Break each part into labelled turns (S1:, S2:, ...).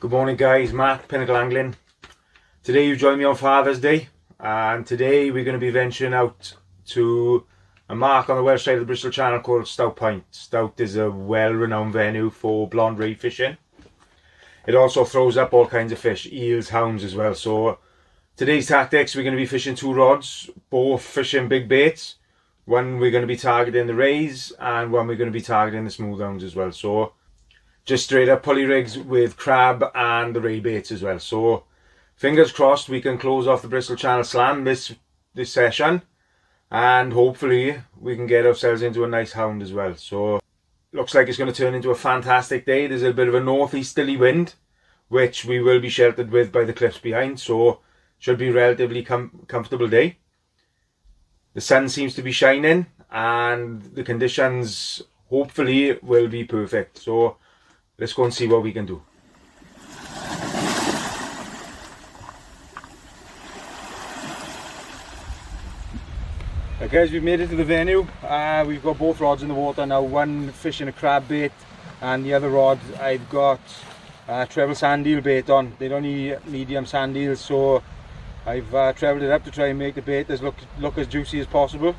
S1: Good morning guys, Mark, Pinnacle Angling. Today you join me on Father's Day, and today we're going to be venturing out to a mark on the west side of the Bristol Channel called Stout Point. Stout is a well-renowned venue for blonde ray fishing. It also throws up all kinds of fish, eels, hounds as well. So today's tactics, we're going to be fishing two rods, both fishing big baits. One we're going to be targeting the rays and one we're going to be targeting the smooth hounds as well. So just straight up pulley rigs with crab and the ray baits as well. So fingers crossed we can close off the Bristol Channel Slam this session, and hopefully we can get ourselves into a nice hound as well. So looks like it's going to turn into a fantastic day. There's a bit of a northeasterly wind, which we will be sheltered with by the cliffs behind, so should be a relatively comfortable day. The sun seems to be shining and the conditions hopefully will be perfect. So let's go and see what we can do. Okay guys, we've made it to the venue. We've got both rods in the water now, one fishing a crab bait and the other rod I've got treble sand eel bait on. They're only medium sand eels, so I've trebled it up to try and make the bait look as juicy as possible.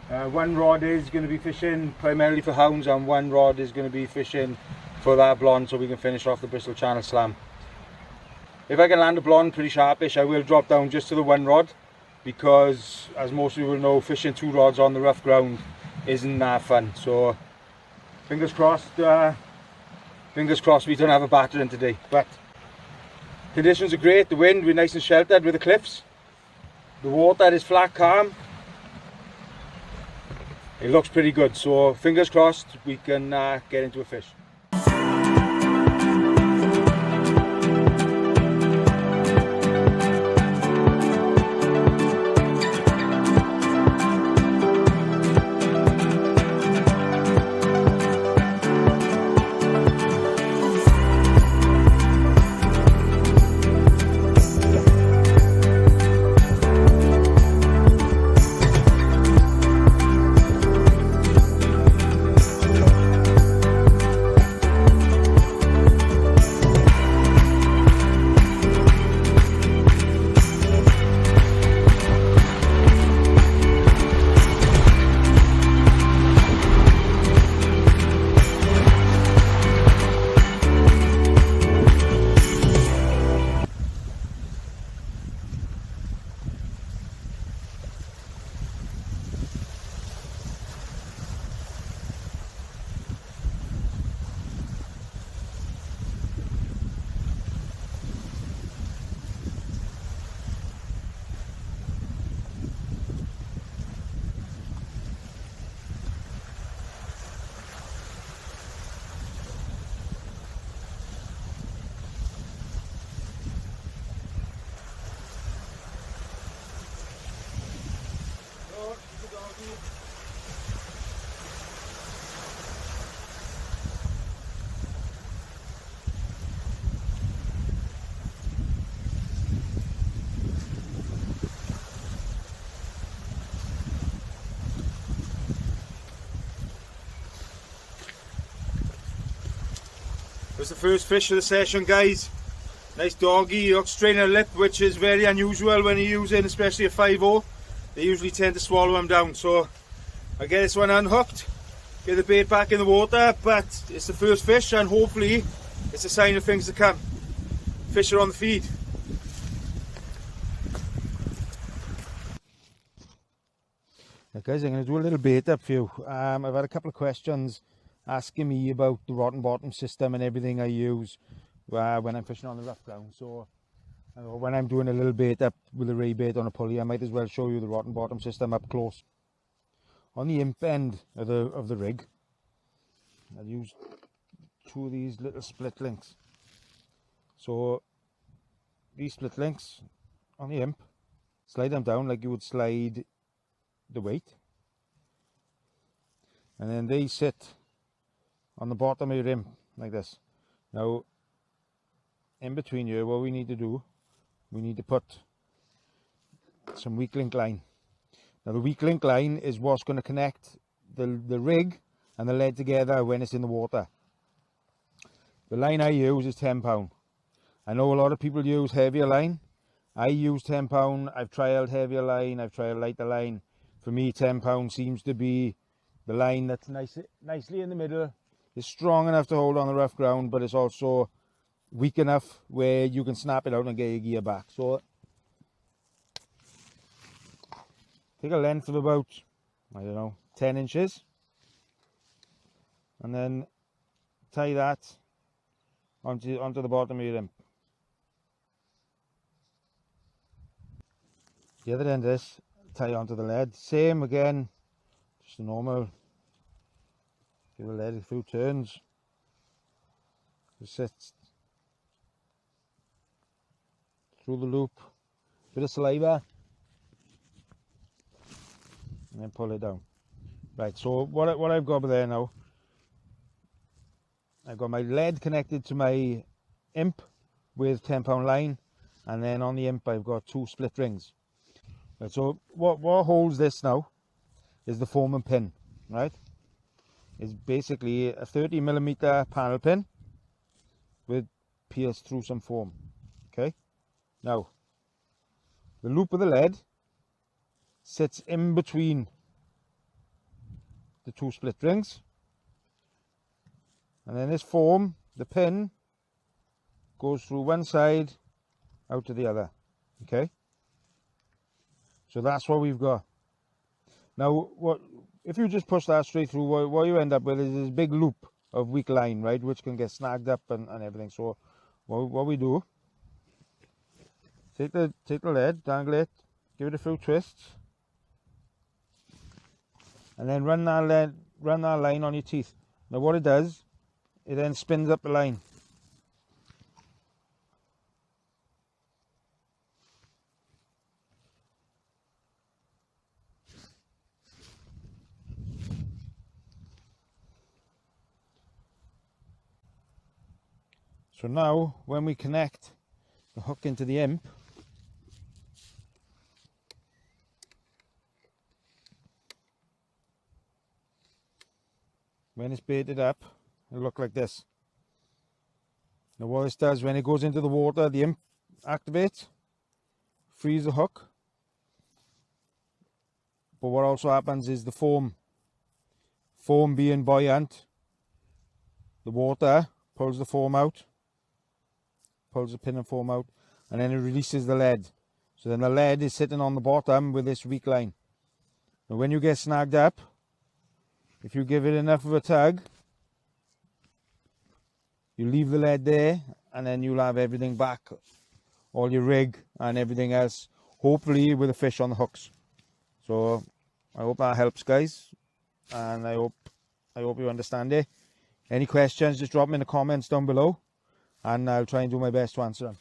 S1: One rod is going to be fishing primarily for hounds and one rod is going to be fishing for that blonde, so we can finish off the Bristol Channel Slam. If I can land a blonde pretty sharpish, I will drop down just to the one rod, because as most of you will know, fishing two rods on the rough ground isn't that fun. So fingers crossed we don't have a battering today. But conditions are great. The wind, we're nice and sheltered with the cliffs. The water is flat, calm. It looks pretty good, so fingers crossed we can get into a fish. It was the first fish of the session, guys. Nice doggy. He looks straining a lip, which is very unusual when you're using, especially a 5-0. They usually tend to swallow him down. So I get this one unhooked, get the bait back in the water, but it's the first fish and hopefully it's a sign of things to come. Fish are on the feed. Right, guys, I'm going to do a little bait up for you. I've had a couple of questions asking me about the rotten bottom system and everything I use when I'm fishing on the rough ground. So when I'm doing a little bait up with a ray bait on a pulley, I might as well show you the rotten bottom system up close. On the imp end of the rig, I'll use two of these little split links. So these split links on the imp, slide them down like you would slide the weight, and then they sit on the bottom of your imp like this. Now in between here, what we need to do, we need to put some weak link line. Now the weak link line is what's going to connect the rig and the lead together when it's in the water.
S2: The line I use is £10. I know a lot of people use heavier line. I use £10. I've trialed heavier line, I've trialed lighter line. For me, £10 seems to be the line that's nicely in the middle. It's strong enough to hold on the rough ground, but it's also weak enough where you can snap it out and get your gear back. So take a length of about, I don't know, 10 inches. And then tie that onto the bottom of your imp. The other end of this, tie onto the lead. Same again, just a normal, give the lead a few turns. Just sit through the loop, bit of saliva, and then pull it down. Right, so what I've got there now, I've got my lead connected to my imp with £10 line, and then on the imp I've got 2 split rings. Right, so what holds this now is the foam and pin, right? It's basically a 30mm panel pin with pierced through some foam. Okay, now the loop of the lead sits in between the 2 split rings, and then this foam, the pin, goes through one side out to the other. Okay, so that's what we've got. Now, what if you just push that straight through? What you end up with is this big loop of weak line, right, which can get snagged up and everything. So what we do, take the lead, dangle it, give it a few twists, and then run that line on your teeth. Now what it does, it then spins up the line. So now when we connect the hook into the imp, when it's baited up, it'll look like this. Now what this does, when it goes into the water, the imp activates, frees the hook. But what also happens is the foam being buoyant, the water pulls the foam out, pulls the pin and foam out, and then it releases the lead. So then the lead is sitting on the bottom with this weak line. Now when you get snagged up, if you give it enough of a tug, you leave the lead there, and then you'll have everything back, all your rig and everything else, hopefully with a fish on the hooks. So I hope that helps, guys, and I hope you understand it. Any questions, just drop them in the comments down below, and I'll try and do my best to answer them.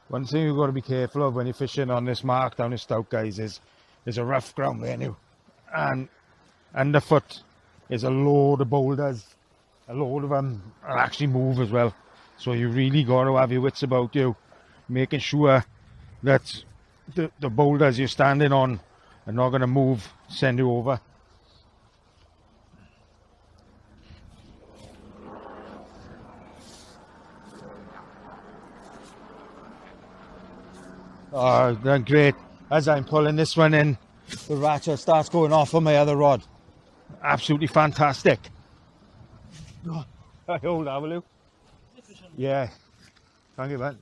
S2: One thing you've got to be careful of when you're fishing on this mark down in Stout, guys, is there's a rough ground there now, and underfoot is a load of boulders. A load of them actually move as well, so you really got to have your wits about you, making sure that the boulders you're standing on are not going to move, send you over. Oh, they're great. As I'm pulling this one in, the ratchet starts going off on my other rod. Absolutely fantastic. I hold that, will you? Yeah. Thank you, man.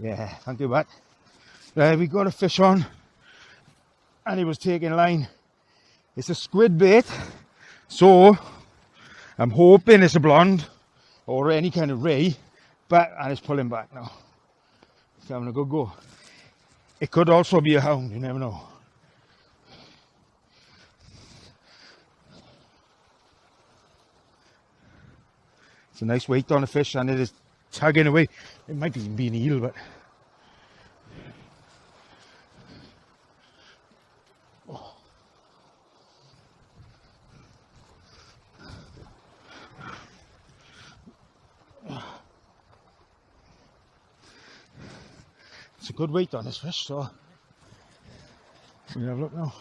S2: Yeah, thank you, Matt. We got a fish on, and he was taking line. It's a squid bait, so I'm hoping it's a blonde or any kind of ray, and it's pulling back now. It's having a good go. It could also be a hound, you never know. It's a nice weight on the fish and it is tugging away. It might even be an eel, but it's a good weight on this fish, so we'll have a look now.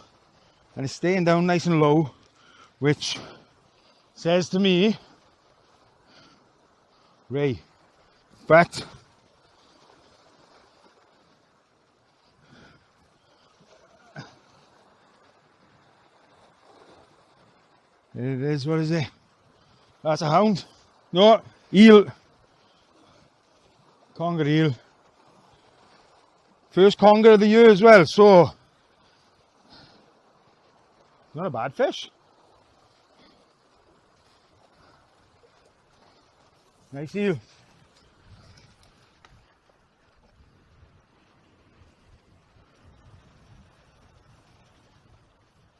S2: And it's staying down nice and low, which says to me, Ray, but it is, what is it? That's a hound. No, eel. Conger eel. First conger of the year as well, so not a bad fish. Nice eel.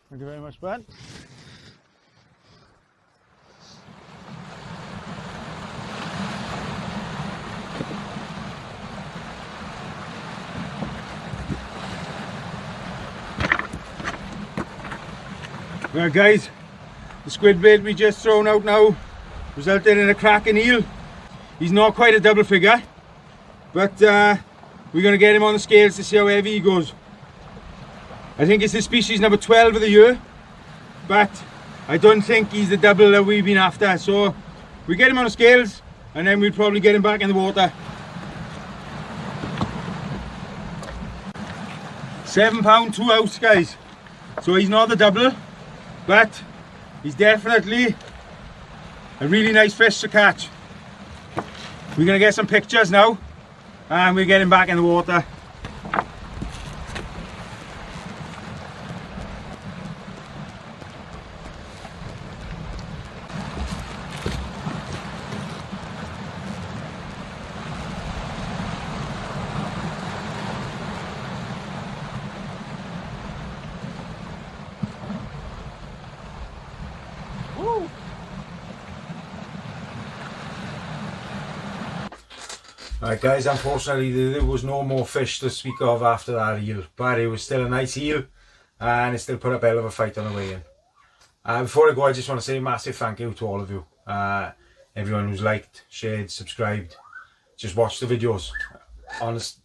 S2: Thank you very much, bud. Well guys, the squid bait we just thrown out now resulted in a cracking eel. He's not quite a double figure, but we're going to get him on the scales to see how heavy he goes. I think it's the species number 12 of the year, but I don't think he's the double that we've been after. So we get him on the scales and then we'll probably get him back in the water. 7 pound 2 ounce, guys. So he's not the double, but he's definitely a really nice fish to catch. We're going to get some pictures now and we'll get him back in the water. Woo.
S1: Right guys, unfortunately there was no more fish to speak of after that eel, but it was still a nice eel and it still put up a hell of a fight on the way in. Before I go, I just want to say a massive thank you to all of you. Everyone who's liked, shared, subscribed, just watched the videos. Honest,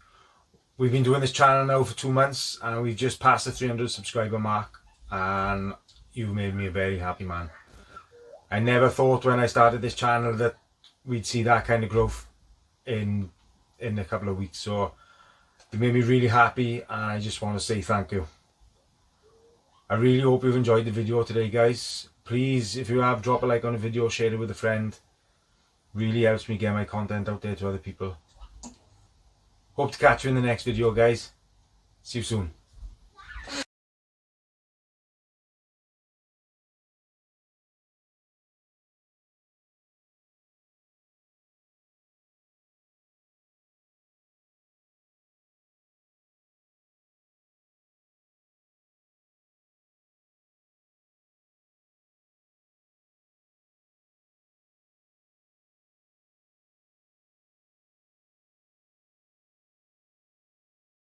S1: we've been doing this channel now for 2 months and we've just passed the 300 subscriber mark and you've made me a very happy man. I never thought when I started this channel that we'd see that kind of growth in a couple of weeks, so it made me really happy and I just want to say thank you. I really hope you've enjoyed the video today, guys. Please, if you have, drop a like on the video, share it with a friend. Really helps me get my content out there to other people. Hope to catch you in the next video, guys. See you soon.